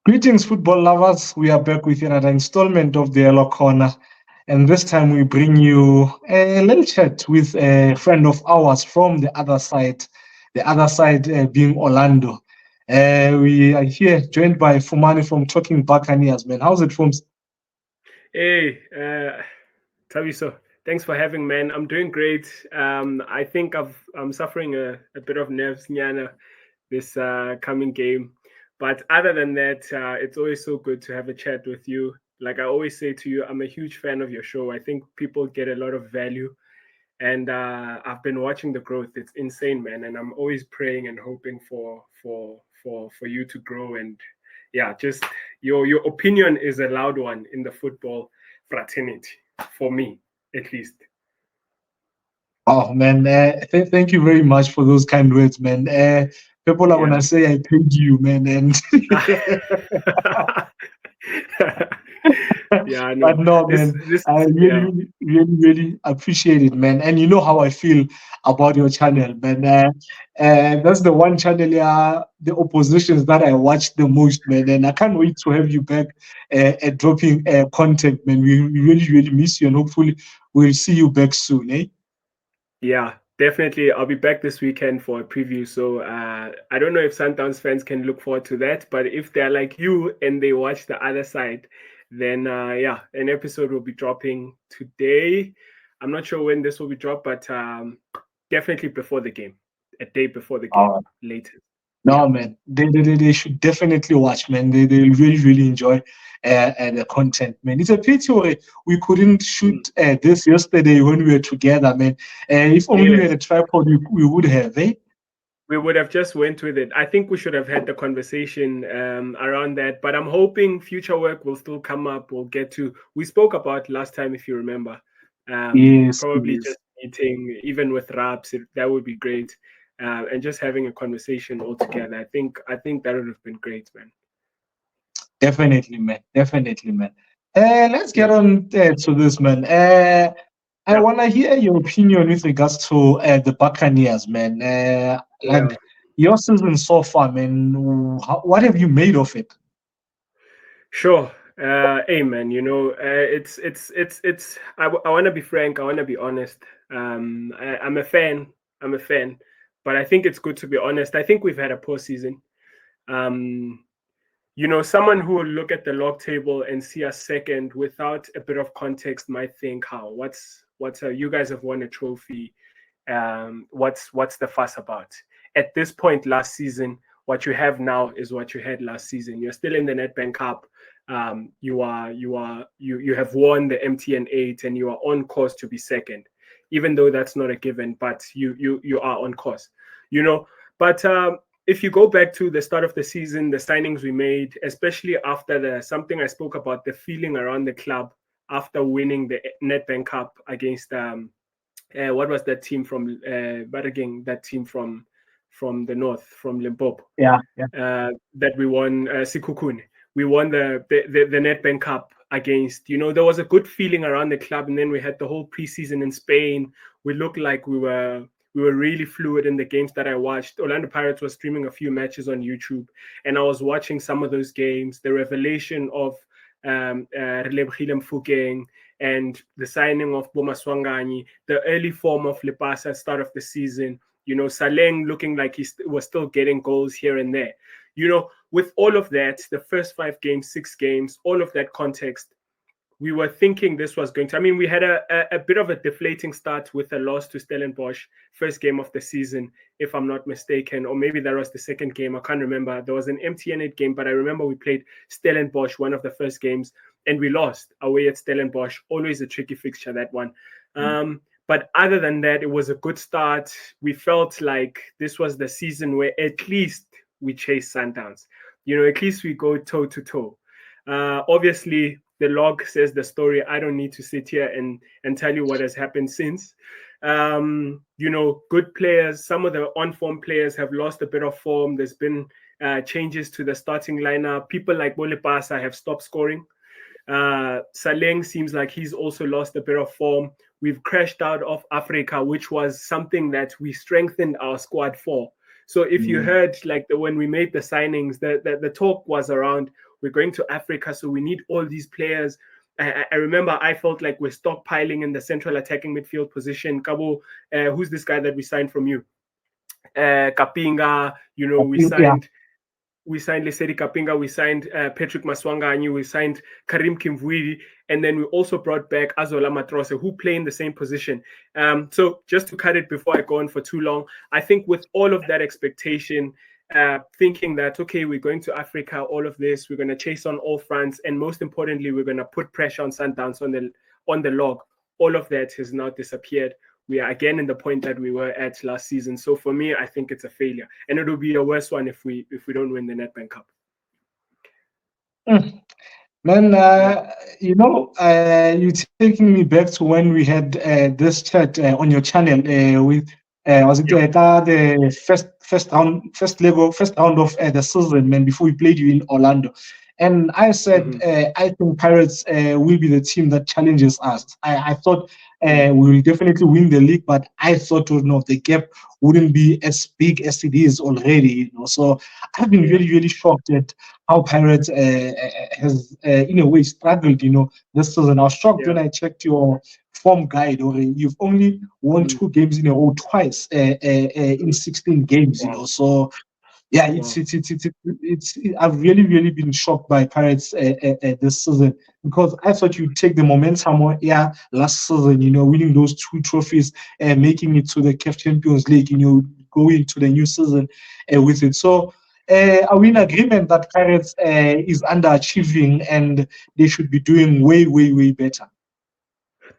Greetings, football lovers. We are back with another installment of the Yellow Corner. And this time we bring you a little chat with a friend of ours from the other side being Orlando. We are here joined by Fumani from Talking Buccaneers, man. How's it, Fums? Hey, Taviso, thanks for having me, man. I'm doing great. I think I'm suffering a bit of nerves, Nyana, this coming game. But other than that, it's always so good to have a chat with you. Like I always say to you, I'm a huge fan of your show. I think people get a lot of value, and I've been watching the growth. It's insane, man. And I'm always praying and hoping for you to grow. And yeah, just your opinion is a loud one in the football fraternity for me, at least. Oh, man. Thank you very much for those kind words, man. People are going Yeah. to say I paid you, man. And Yeah, I but know. no, This man, this I yeah. really appreciate it, man. And you know how I feel about your Mm. channel, man. That's the one channel, yeah, the oppositions that I watch the most, man. And I can't wait to have you back at dropping content, man. We really miss you, and hopefully we'll see you back soon, eh? Yeah, definitely. I'll be back this weekend for a preview. So I don't know if Sundowns fans can look forward to that, but if they're like you and they watch the other side, then yeah, an episode will be dropping today. I'm not sure when this will be dropped, but definitely before the game, a day before the game, later. Yeah. No, man, they should definitely watch, man. They really enjoy the content, man. It's a pity we couldn't Mm. shoot this yesterday when we were together, man. If only we Yes. had a tripod, we would have, eh? We would have just went with it. I think we should have had the conversation around that, but I'm hoping future work will still come up. We'll get to. We spoke about last time, if you remember. Yes, Probably yes. just meeting, even with raps, that would be great, and just having a conversation all together. I think that would have been great, man. Definitely, man. Definitely, man. Let's get Yeah, on to this, man. I yeah, want to hear your opinion with regards to the Buccaneers, man. yeah. Like your season so far, man. What have you made of it? Sure. Hey, man. It's. I want to be frank. I want to be honest. I'm a fan. I'm a fan, but I think it's good to be honest. I think we've had a poor season. Um, someone who will look at the log table and see us second without a bit of context might think, "How? What's? You guys have won a trophy. What's the fuss about?" At this point last season, what you have now is what you had last season. You're still in the Nedbank Cup. You have won the MTN 8 and you are on course to be second, even though that's not a given, but you are on course, you know. But if you go back to the start of the season, the signings we made, especially after the something I spoke about, the feeling around the club after winning the Nedbank Cup against what was that team from Barageng, that team from the north, from Limpopo, Yeah, yeah. that we won Sikukune. We won the Nedbank Cup against. There was a good feeling around the club, and then we had the whole preseason in Spain. We looked like we were really fluid in the games that I watched. Orlando Pirates was streaming a few matches on YouTube, and I was watching some of those games. The revelation of Relebogile Mofokeng and the signing of Boma Swangani, the early form of Lepasa at start of the season. Saleng looking like he was still getting goals here and there. With all of that, the first 5 games, 6 games, all of that context, we were thinking this was going to. I mean, we had a bit of a deflating start with a loss to Stellenbosch, first game of the season, if I'm not mistaken, or maybe that was the second game. I can't remember. There was an MTN8 game, but I remember we played Stellenbosch one of the first games, and we lost away at Stellenbosch. Always a tricky fixture, that one. But other than that, it was a good start. We felt like this was the season where at least we chase Sundowns. At least we go toe to toe. Obviously, the log says the story. I don't need to sit here and tell you what has happened since. Good players, some of the on-form players have lost a bit of form. There's been changes to the starting lineup. People like Bolepasa have stopped scoring. Saleng seems like he's also lost a bit of form. We've crashed out of Africa, which was something that we strengthened our squad for. So if you heard like when we made the signings, the talk was around we're going to Africa, so we need all these players. I remember I felt like we're stockpiling in the central attacking midfield position. Kabo, who's this guy that we signed from you? Kapinga, you know, we signed Lesedi Kapinga, we signed Patrick Maswanganyi, we signed Karim Kimvuidi, and then we also brought back Azola Matrose, who play in the same position. So just to cut it before I go on for too long, I think with all of that expectation, thinking that, okay, we're going to Africa, all of this, we're going to chase on all fronts, and most importantly, we're going to put pressure on Sundowns on the log. All of that has now disappeared. We are again in the point that we were at last season. So for me, I think it's a failure, and it'll be a worse one if we don't win the Nedbank Cup. Man, you know, you're taking me back to when we had this chat on your channel with was it the first round of the season, man, before we played you in Orlando. And I said, I think Pirates will be the team that challenges us. I thought we will definitely win the league, but I thought, the gap wouldn't be as big as it is already. So I've been really, really shocked at how Pirates has, in a way, struggled, this season. I was shocked when I checked your form guide, or you've only won 2 games in a row twice in 16 games, So yeah, it's I've really, really been shocked by Pirates this season, because I thought you'd take the momentum last season, winning those 2 trophies and making it to the CAF Champions League, going to the new season with it. So are we in agreement that Pirates is underachieving and they should be doing way, way, way better?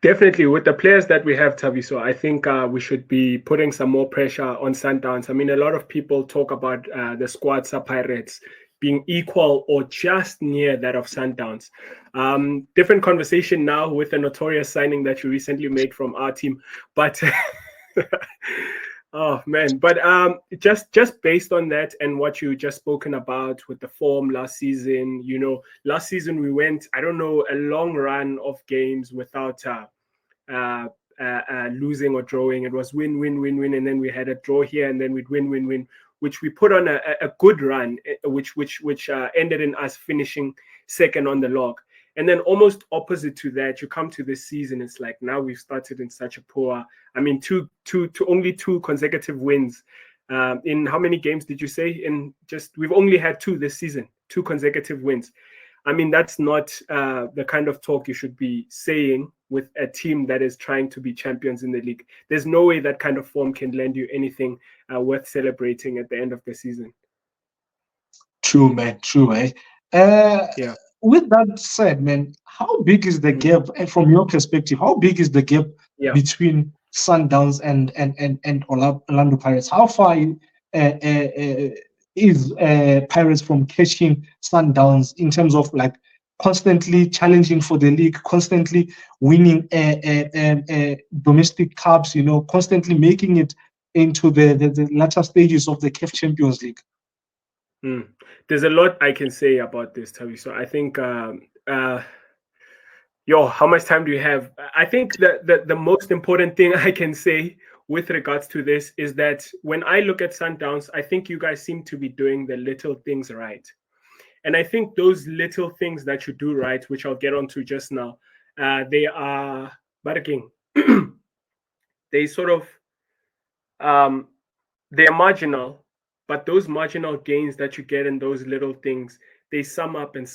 Definitely, with the players that we have, Taviso, I think we should be putting some more pressure on Sundowns. I mean, a lot of people talk about the squad Pirates being equal or just near that of Sundowns. Different conversation now with the notorious signing that you recently made from our team, but oh man! But just based on that and what you just spoken about with the form last season, last season we went, I don't know, a long run of games without losing or drawing. It was win, win, win, win, and then we had a draw here, and then we'd win, win, win, which we put on a good run, which ended in us finishing second on the log. And then almost opposite to that, you come to this season, it's like now we've started in such a poor, I mean, only 2 consecutive wins. In how many games did you say? We've only had 2 this season, 2 consecutive wins. I mean, that's not the kind of talk you should be saying with a team that is trying to be champions in the league. There's no way that kind of form can lend you anything worth celebrating at the end of the season. True, man. True, eh? Yeah. With that said, man, how big is the gap, and from your perspective, how big is the gap between Sundowns and Orlando Pirates? How far is Pirates from catching Sundowns in terms of like constantly challenging for the league, constantly winning domestic cups, constantly making it into the latter stages of the CAF Champions League? There's a lot I can say about this, Tavi. So I think, how much time do you have? I think that the most important thing I can say with regards to this is that when I look at Sundowns, I think you guys seem to be doing the little things right. And I think those little things that you do right, which I'll get onto just now, they are barking. They sort of, they're marginal, but those marginal gains that you get in those little things, they sum up and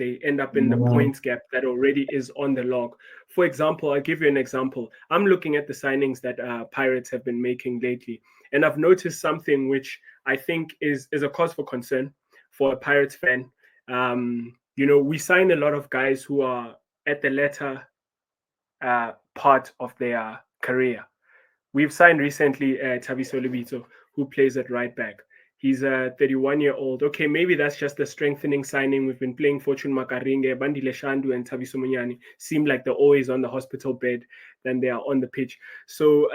they end up in the points gap that already is on the log. For example, I'll give you an example. I'm looking at the signings that Pirates have been making lately, and I've noticed something which I think is a cause for concern for a Pirates fan. We sign a lot of guys who are at the latter part of their career. We've signed recently Taviso Lebito, who plays at right back. He's a 31-year-old. Okay, maybe that's just a strengthening signing. We've been playing Fortune Makaringe, Bandile Shandu, and Taviso Munyani. Seem like they're always on the hospital bed. than they are on the pitch. So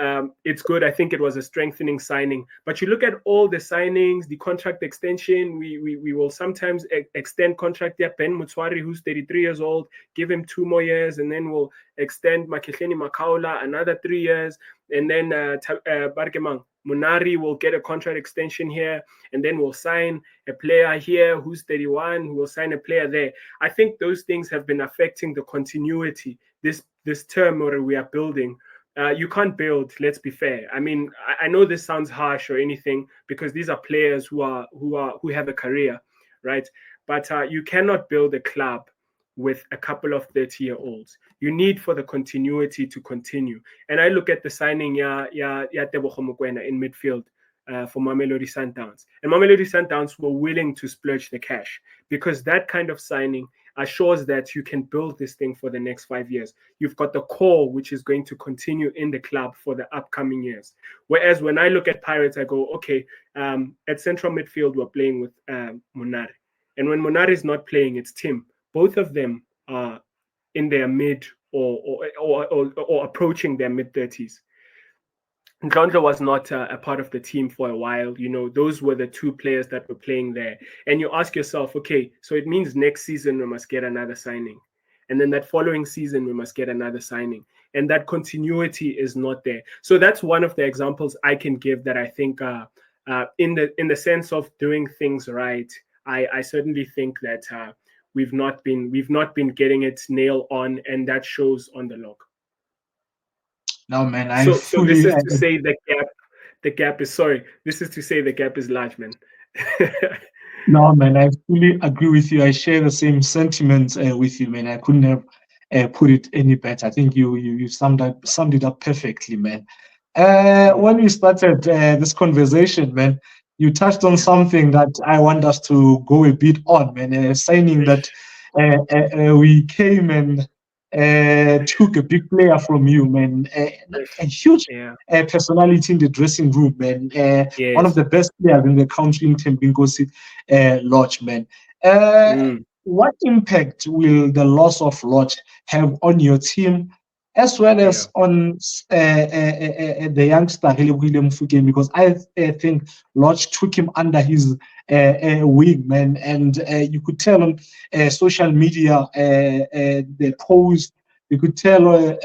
it's good. I think it was a strengthening signing. But you look at all the signings, the contract extension. We will sometimes extend contract there. Ben Mutswari, who's 33 years old, give him 2 more years, and then we'll extend Makehleni Makaula another 3 years, and then Barkemang Munari will get a contract extension here, and then we'll sign a player here who's 31, who will sign a player there. I think those things have been affecting the continuity. This term where we are building, you can't build. Let's be fair. I mean, I know this sounds harsh or anything because these are players who have a career, right? But you cannot build a club with a couple of 30-year-olds. You need for the continuity to continue. And I look at the signing Tebogo Mokoena in midfield for Mamelodi Sundowns. And Mamelodi Sundowns were willing to splurge the cash because that kind of signing assures that you can build this thing for the next 5 years. You've got the core, which is going to continue in the club for the upcoming years. Whereas when I look at Pirates, I go, okay, at central midfield, we're playing with Munari. And when Munari is not playing, it's Tim. Both of them are in their mid or approaching their mid-30s. Ndlondlo was not a part of the team for a while. You know, those were the two players that were playing there. And you ask yourself, okay, so it means next season we must get another signing. And then that following season we must get another signing. And that continuity is not there. So that's one of the examples I can give that I think in the sense of doing things right, I certainly think that we've not been getting it nailed on, and that shows on the log. No, man, So this is to say the gap is sorry. This is to say the gap is large, man. No, man, I fully agree with you. I share the same sentiments with you, man. I couldn't have put it any better. I think you summed it up perfectly, man. When we started this conversation, man, you touched on something that I want us to go a bit on, man. Signing that we came and took a big player from you, man. A huge personality in the dressing room, man. Yes. One of the best players in the country in Tembinkosi, Lorch, man. What impact will the loss of Lorch have on your team, as well as on the youngster Mofokeng? Because I think Lorch took him under his wing, man, and you could tell on social media the post. You could tell,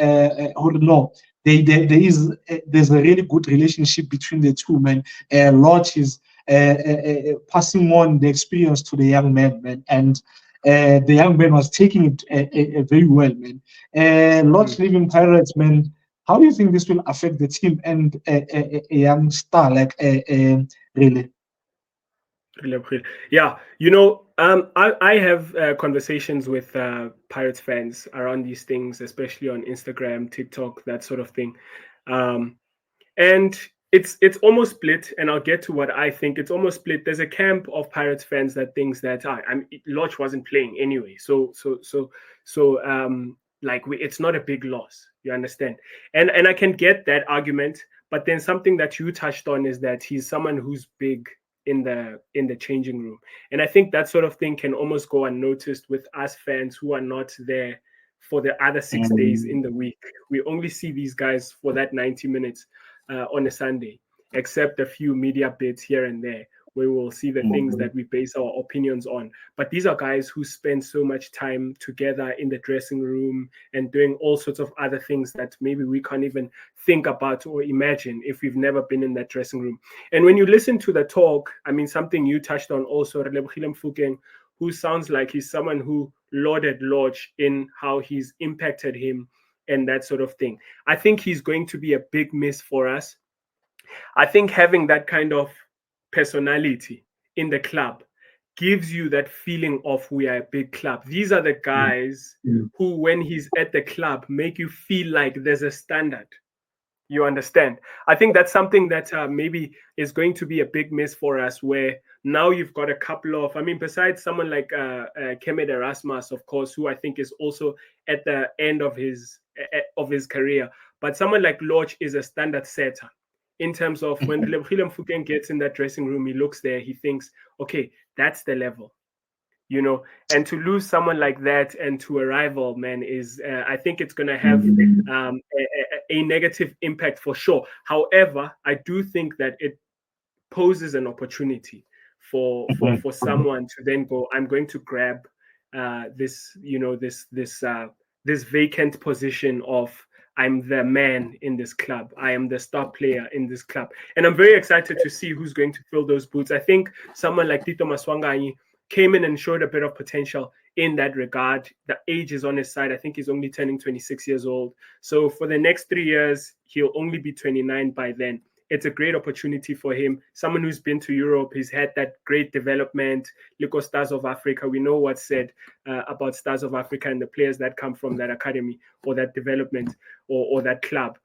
there's a really good relationship between the two, man. Lorch is passing on the experience to the young man, and the young man was taking it very well, man. Lorch leaving Pirates, man. How do you think this will affect the team and a young star like really? Yeah, you know, I have conversations with Pirates fans around these things, especially on Instagram, TikTok, that sort of thing, and it's almost split. And I'll get to what I think. It's almost split. There's a camp of Pirates fans that thinks that Lorch wasn't playing anyway, so it's not a big loss. You understand? And I can get that argument, but then something that you touched on is that he's someone who's big in the changing room, and I think that sort of thing can almost go unnoticed with us fans who are not there for the other 6 days in the week. We only see these guys for that 90 minutes on a Sunday, except a few media bits here and there where we'll see the things that we base our opinions on. But these are guys who spend so much time together in the dressing room and doing all sorts of other things that maybe we can't even think about or imagine if we've never been in that dressing room. And when you listen to the talk, I mean, something you touched on also, Mofokeng, who sounds like he's someone who lauded Lorch in how he's impacted him and that sort of thing. I think he's going to be a big miss for us. I think having that kind of personality in the club gives you that feeling of we are a big club. These are the guys who, when he's at the club, make you feel like there's a standard. You understand? I think that's something that maybe is going to be a big miss for us, where now you've got a couple of, I mean, besides someone like Kemet Erasmus, of course, who I think is also at the end of his career, but someone like Lorch is a standard setter. In terms of when Mofokeng gets in that dressing room, he looks there, he thinks, okay, that's the level. you know, and to lose someone like that and to a rival, man, is I think it's going to have a negative impact for sure. However, I do think that it poses an opportunity for someone to then go, I'm going to grab this, you know, this vacant position of, I'm the man in this club, I am the star player in this club, and I'm very excited to see who's going to fill those boots. I think someone like Tito Maswanganyi came in and showed a bit of potential in that regard. The age is on his side. I think he's only turning 26 years old. So for the next 3 years, he'll only be 29 by then. It's a great opportunity for him. Someone who's been to Europe, he's had that great development. Look at Stars of Africa. We know what's said about Stars of Africa and the players that come from that academy or that development or that club.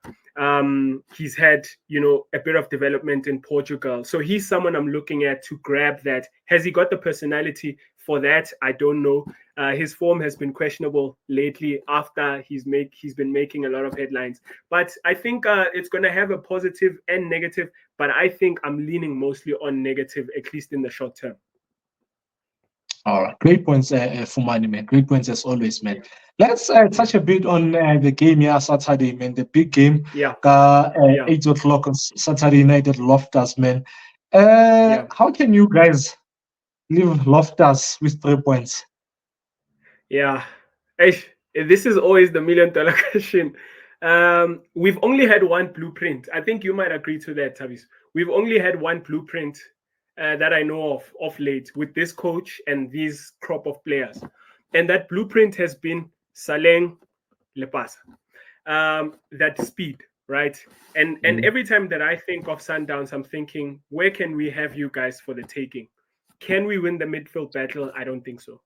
He's had, you know, a bit of development in Portugal. So he's someone I'm looking at to grab that. Has he got the personality for that? I don't know. His form has been questionable lately after he's been making a lot of headlines. But I think it's going to have a positive and negative. But I think I'm leaning mostly on negative, at least in the short term. All right, great points, Fumani, man. Great points as always, man. Let's touch a bit on the game here Saturday, man. The big game, 8 o'clock on Saturday night at Loftus, man. How can you guys leave Loftus with 3 points? Yeah, this is always the $1 million question. We've only had one blueprint. I think you might agree to that, Tavis. We've only had one blueprint that I know of late with this coach and these crop of players. And that blueprint has been Saleng, Lepasa. That speed, right? And every time that I think of Sundowns, I'm thinking, where can we have you guys for the taking? Can we win the midfield battle? I don't think so.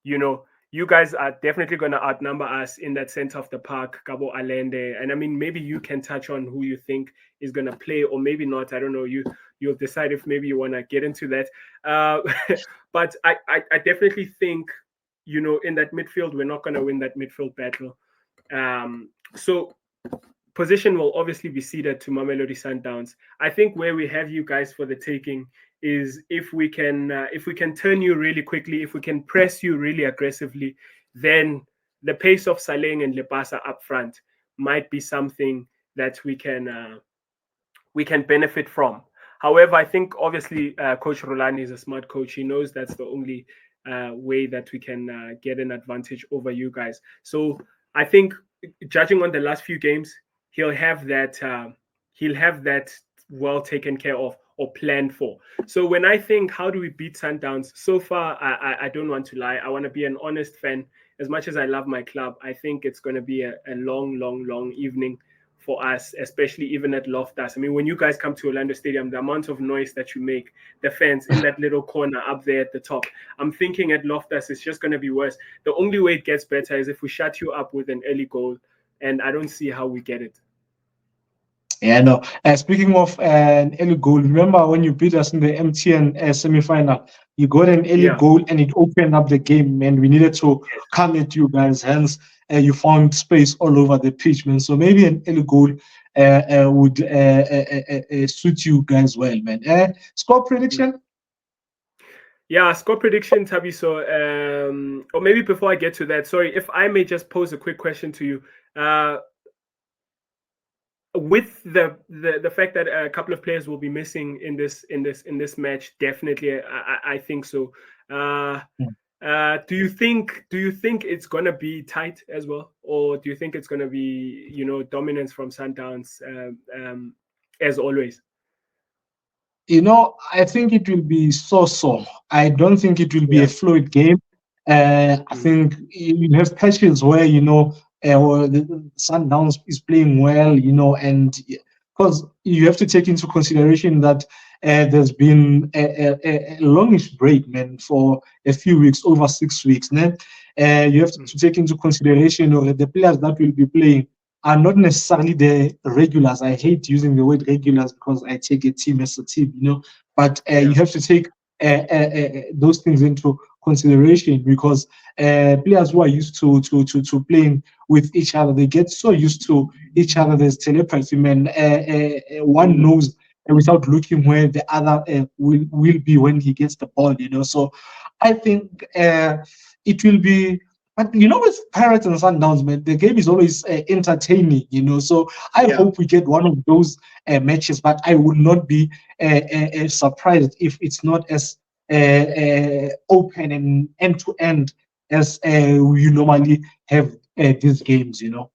You know, you guys are definitely going to outnumber us in that center of the park, Cabo Allende. And I mean, maybe you can touch on who you think is going to play or maybe not. I don't know. You'll decide if maybe you want to get into that. But I definitely think, you know, in that midfield, we're not going to win that midfield battle. So position will obviously be ceded to Mamelodi Sundowns. I think where we have you guys for the taking is if we can turn you really quickly, if we can press you really aggressively, then the pace of Saleng and Lepasa up front might be something that we can benefit from. However, I think obviously Coach Rolani is a smart coach. He knows that's the only way that we can get an advantage over you guys. So I think, judging on the last few games, he'll have that well taken care of or planned for. So when I think, how do we beat Sundowns? So far, I don't want to lie. I want to be an honest fan. As much as I love my club, I think it's going to be a long evening for us, especially even at Loftus. I mean, when you guys come to Orlando Stadium, the amount of noise that you make, the fans in that little corner up there at the top, I'm thinking at Loftus, it's just going to be worse. The only way it gets better is if we shut you up with an early goal, and I don't see how we get it. Yeah, no. Speaking of an early goal, remember when you beat us in the MTN semi-final? You got an early goal and it opened up the game, and we needed to come at you guys. Hence, you found space all over the pitch, man. So maybe an early goal would suit you guys well, man. Score prediction? Yeah, score prediction, Tabiso. Or maybe before I get to that, sorry, if I may just pose a quick question to you. With the fact that a couple of players will be missing in this match, definitely I think so. Do you think it's gonna be tight as well, or do you think it's gonna be, you know, dominance from Sundowns as always? You know, I think it will be so. I don't think it will be a fluid game. I think you have patches where, you know, the Sundowns is playing well, you know, and because you have to take into consideration that there's been a longish break, man, for a few weeks, over 6 weeks. You have to take into consideration the players that will be playing are not necessarily the regulars. I hate using the word regulars because I take a team as a team, you know, but you have to take those things into consideration, because players who are used to playing with each other, they get so used to each other. There's telepathy, man. One knows without looking where the other will be when he gets the ball, you know. So I think it will be. But with Pirates and Sundowns, man, the game is always entertaining. So I Yeah. hope we get one of those matches. But I would not be surprised if it's not as open and end to end as you normally have these games. Mm,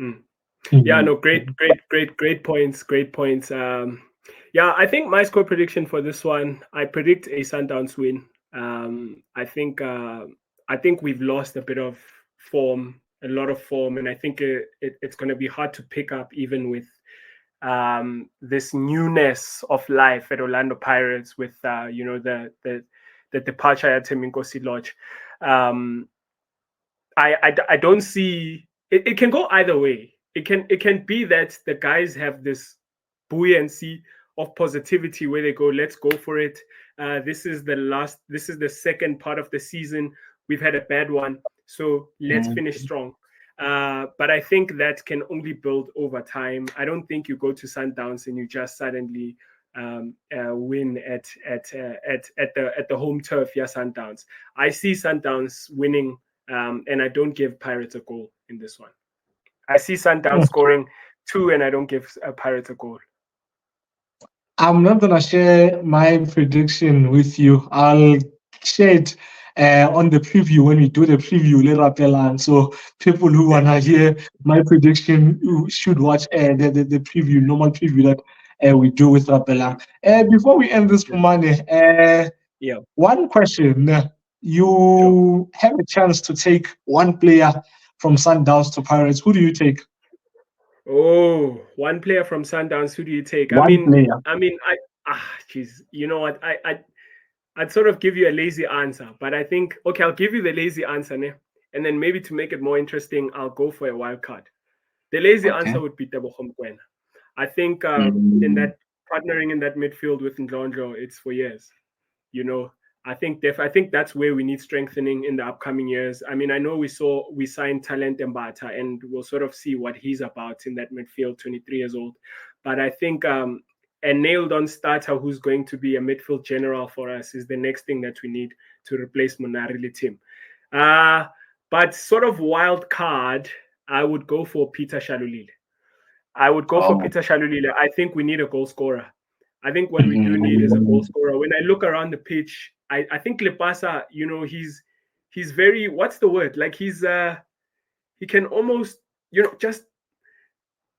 mm. Yeah, Mhm. no, great points. Great points. Yeah, I think my score prediction for this one, I predict a Sundowns win. I think we've lost a bit of form, a lot of form, and I think it's going to be hard to pick up even with this newness of life at Orlando Pirates with the departure at Teminkosi Lorch. Um, I don't see it. It can go either way. It can be that the guys have this buoyancy of positivity where they go, let's go for it. This is the second part of the season. We've had a bad one, so let's finish strong. But I think that can only build over time. I don't think you go to Sundowns and you just suddenly win at the home turf. Yeah, Sundowns. I see Sundowns winning, and I don't give Pirates a goal in this one. I see Sundowns scoring 2, and I don't give Pirates a goal. I'm not gonna share my prediction with you. I'll share it on the preview when we do the preview later, Pela. So people who wanna hear my prediction should watch the preview, normal preview that we do with Rapela. Before we end this, money, Yeah, one question: sure. you have a chance to take one player from Sundowns to Pirates. Who do you take? Oh, one player from Sundowns. Who do you take? I One mean, player. I mean, jeez. You know what? I'd sort of give you a lazy answer, but I think okay, I'll give you the lazy answer, ne? And then maybe to make it more interesting, I'll go for a wild card. The lazy Okay. answer would be Tebogo Mokoena. I think in Mm. that partnering in that midfield with Ndlondlo, it's for years. You know, I think that's where we need strengthening in the upcoming years. I mean, I know we signed Talent Mbata, and we'll sort of see what he's about in that midfield. 23 years old, but I think a nailed-on starter who's going to be a midfield general for us is the next thing that we need to replace Monarili Tim. But sort of wild card, I would go for Peter Shalulile. I would go for Oh. Peter Shalulile. I think we need a goal scorer. I think what we do need is a goal Mm. scorer. When I look around the pitch, I think Lepasa, he's very, what's the word? Like he can almost, just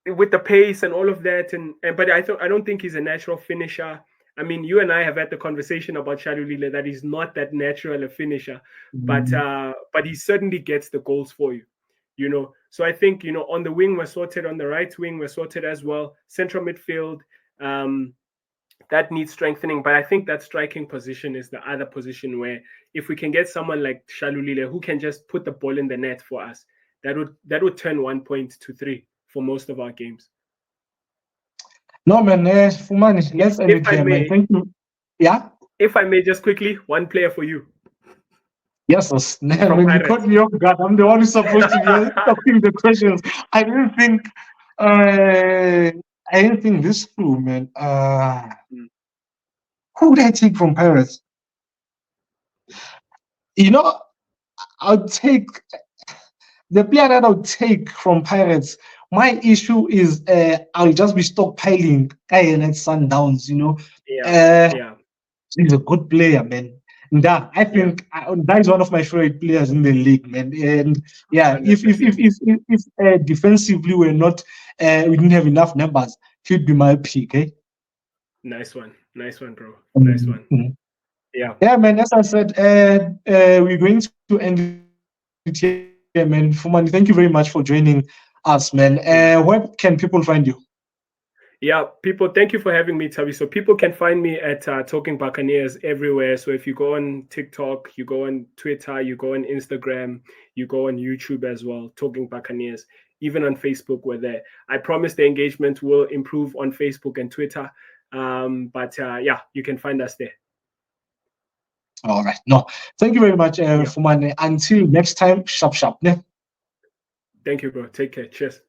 with the pace and all of that, and but I don't think he's a natural finisher. I mean, you and I have had the conversation about Shalulile that he's not that natural a finisher, but Mm. he certainly gets the goals for you. So I think on the wing we're sorted, on the right wing we're sorted as well. Central midfield, that needs strengthening, but I think that striking position is the other position where if we can get someone like Shalulile who can just put the ball in the net for us, that would turn 1 point to 3 for most of our games. No, man, Fumani, let's end If it I here, man. may, Thank you. Yeah? just quickly, one player for you Yes, yes. from Man, you caught Pirates. me off guard. I'm the one who's supposed to be asking the questions. I didn't think I didn't think this through, man. Who would I take from Paris? You know, I'll take the player that I'll take from Pirates. My issue is I'll just be stockpiling Kayen at Sundowns. Yeah, Uh, yeah, he's a good player, man. Nda, I yeah, think that is one of my favorite players in the league, man. And yeah, if if if 100%. if defensively we didn't have enough numbers, he'd be my pick, eh? Nice one, bro. Nice one. Mhm. Yeah, Yeah, man. As I said, we're going to end it here, man. Fumani, thank you very much for joining us, man. Where can people find you? yeah. People, thank you for having me, Tavi. So people can find me at Talking Buccaneers everywhere. So if you go on TikTok, you go on Twitter, you go on Instagram, you go on YouTube as well, Talking Buccaneers. Even on Facebook, we're there. I promise the engagement will improve on Facebook and Twitter. But yeah, you can find us there. All right. No, thank you very much, Yeah. Fumani. Until next time, sharp, sharp. Ne? Thank you, bro. Take care. Cheers.